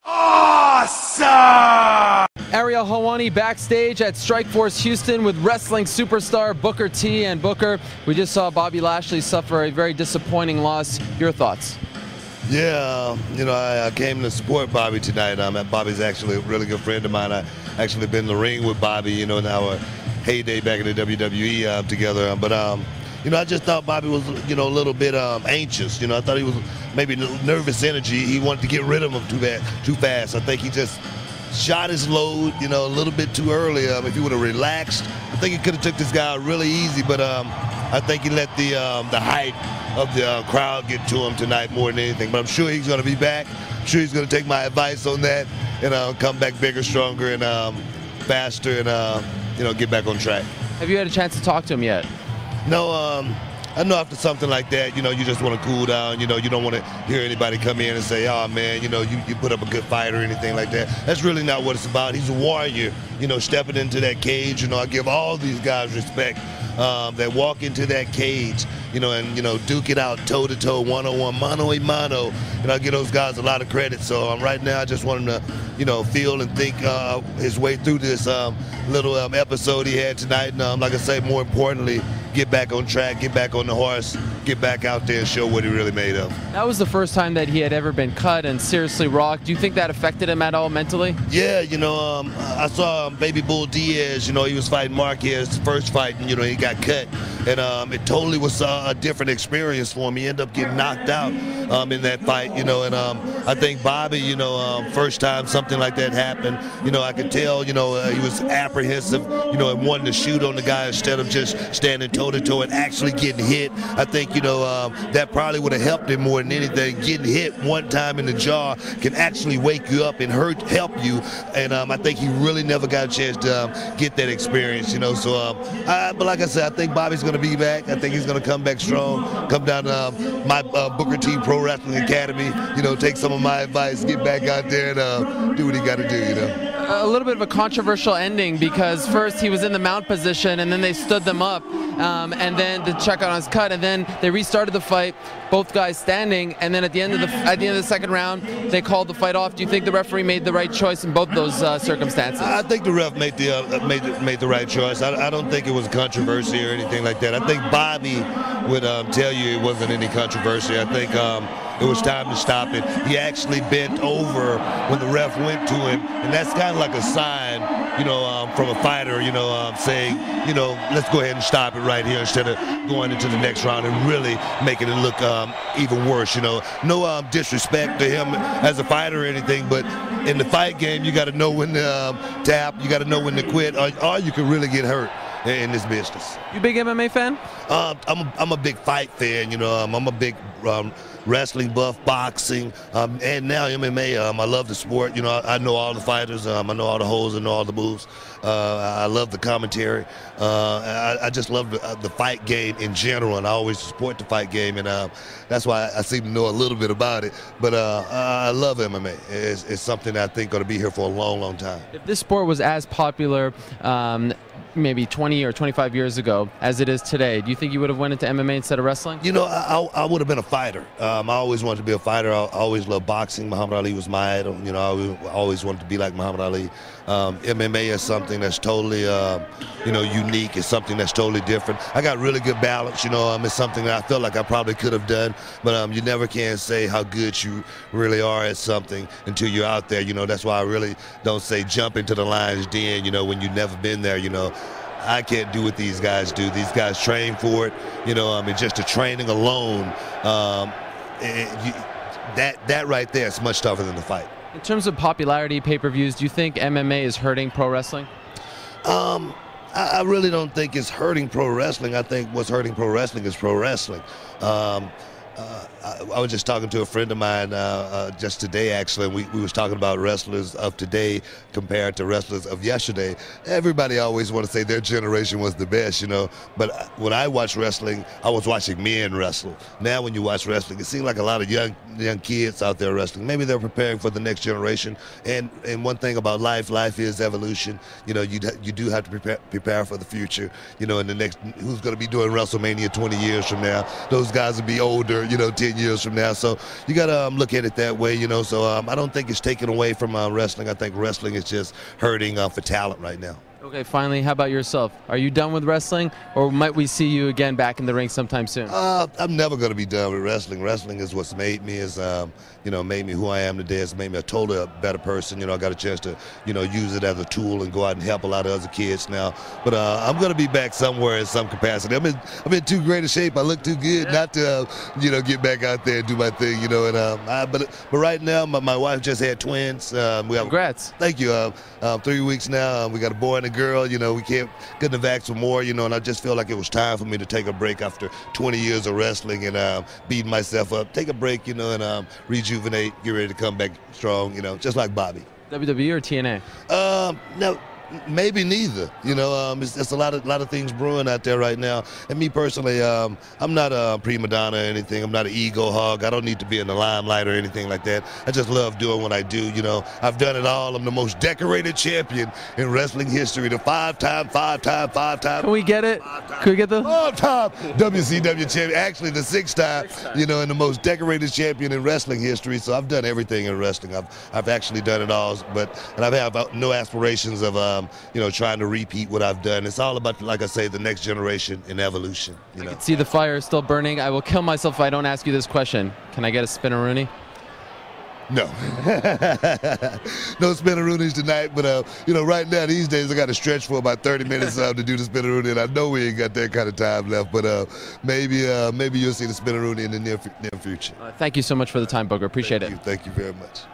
Awesome! Ariel Helwani backstage at Strikeforce Houston with wrestling superstar Booker T. And Booker, we just saw Bobby Lashley suffer a very disappointing loss. Your thoughts? Yeah, I came to support Bobby tonight. Bobby's actually a really good friend of mine. I actually been in the ring with Bobby, in our heyday back in the WWE together. But I just thought Bobby was, a little bit anxious. I thought he was maybe nervous energy. He wanted to get rid of him too fast. I think he just shot his load, a little bit too early. If he would have relaxed, I think he could have took this guy really easy. But I think he let the height of the crowd get to him tonight more than anything. But I'm sure he's going to be back. I'm sure he's going to take my advice on that and come back bigger, stronger, and faster, and get back on track. Have you had a chance to talk to him yet? No. I know after something like that, you just want to cool down. You don't want to hear anybody come in and say, oh, man, you put up a good fight or anything like that. That's really not what it's about. He's a warrior, stepping into that cage. I give all these guys respect that walk into that cage, and, duke it out toe-to-toe, one-on-one, mano-a-mano. I give those guys a lot of credit. So right now I just want him to, feel and think his way through this little episode he had tonight. And like I say, more importantly, get back on track, get back on the horse, get back out there and show what he really made of. That was the first time that he had ever been cut and seriously rocked. Do you think that affected him at all mentally? Yeah, I saw Baby Bull Diaz, he was fighting Marquez, first fight, and, he got cut. And it totally was a different experience for him. He ended up getting knocked out in that fight, and I think Bobby, first time something like that happened, I could tell, he was apprehensive, and wanting to shoot on the guy instead of just standing toe-to-toe and actually getting hit. I think, that probably would have helped him more than anything. Getting hit one time in the jaw can actually wake you up and help you. And I think he really never got a chance to get that experience, So, but like I said, I think Bobby's going to be back. I think he's going to come back strong, come down to my Booker T Pro Wrestling Academy, take some of my advice, get back out there and do what he got to do, A little bit of a controversial ending because first he was in the mount position and then they stood them up and then to check on his cut, and then they restarted the fight, both guys standing, and then at the end of the second round they called the fight off. Do you think the referee made the right choice in both those circumstances? I think the ref made the right choice. I don't think it was a controversy or anything like that. I think Bobby would tell you it wasn't any controversy. I think it was time to stop it. He actually bent over when the ref went to him, and that's kind of like a sign, from a fighter, saying, let's go ahead and stop it right here instead of going into the next round and really making it look even worse. No disrespect to him as a fighter or anything, but in the fight game, you got to know when to tap, you got to know when to quit, or you can really get hurt in this business. You a big MMA fan? I'm a big fight fan. I'm a big wrestling buff, boxing, and now MMA. I love the sport. I know all the fighters. I know all the holds. I know all the moves. I love the commentary. I just love the fight game in general, and I always support the fight game, and that's why I seem to know a little bit about it. But I love MMA. It's something that I think going to be here for a long, long time. If this sport was as popular maybe 20 or 25 years ago as it is today, do you think you would have went into MMA instead of wrestling? I would have been a fighter. I always wanted to be a fighter. I always loved boxing. Muhammad Ali was my idol. I always wanted to be like Muhammad Ali. MMA is something that's totally, unique. It's something that's totally different. I got really good balance. It's something that I felt like I probably could have done, but you never can say how good you really are at something until you're out there. That's why I really don't say jump into the lion's den, when you've never been there. I can't do what these guys do. These guys train for it. And just the training alone, that right there is much tougher than the fight. In terms of popularity, pay-per-views, do you think MMA is hurting pro wrestling? I really don't think it's hurting pro wrestling. I think what's hurting pro wrestling is pro wrestling. I was just talking to a friend of mine just today, actually, and we was talking about wrestlers of today compared to wrestlers of yesterday. Everybody always want to say their generation was the best, but when I watch wrestling, I was watching men wrestle. Now when you watch wrestling, it seems like a lot of young kids out there wrestling. Maybe they're preparing for the next generation. And one thing about life is evolution. You do have to prepare for the future. And the next, who's going to be doing WrestleMania 20 years from now? Those guys will be older. 10 years from now. So you got to look at it that way, So I don't think it's taken away from wrestling. I think wrestling is just hurting for talent right now. Okay, finally, how about yourself? Are you done with wrestling, or might we see you again back in the ring sometime soon? I'm never going to be done with wrestling. Wrestling is what's made me, made me who I am today. It's made me a totally better person. I got a chance to, use it as a tool and go out and help a lot of other kids now. But I'm going to be back somewhere in some capacity. I'm in too great a shape. I look too good not to, get back out there and do my thing, but right now, my wife just had twins. Congrats. Thank you. 3 weeks now. We got a boy and a girl. We couldn't have asked for more, and I just feel like it was time for me to take a break after 20 years of wrestling and beating myself up. Take a break, and rejuvenate, get ready to come back strong, just like Bobby. WWE or TNA? No. Maybe neither. It's a lot of things brewing out there right now. And me personally, I'm not a prima donna or anything. I'm not an ego hog. I don't need to be in the limelight or anything like that. I just love doing what I do. I've done it all. I'm the most decorated champion in wrestling history. The five-time. Can we get it? Can we get the 5-time WCW champion? Actually, the 6-time. And the most decorated champion in wrestling history. So I've done everything in wrestling. I've actually done it all. And I have no aspirations of trying to repeat what I've done. It's all about, like I say, the next generation and evolution. I can see the fire still burning. I will kill myself if I don't ask you this question. Can I get a spin-a-rooney? No. No spin-a-roonies tonight, but right now, these days, I got to stretch for about 30 minutes to do the spin-a-rooney, and I know we ain't got that kind of time left, but maybe you'll see the spin-a-rooney in the near future. Thank you so much for the time, Booker. Appreciate it. Thank you very much.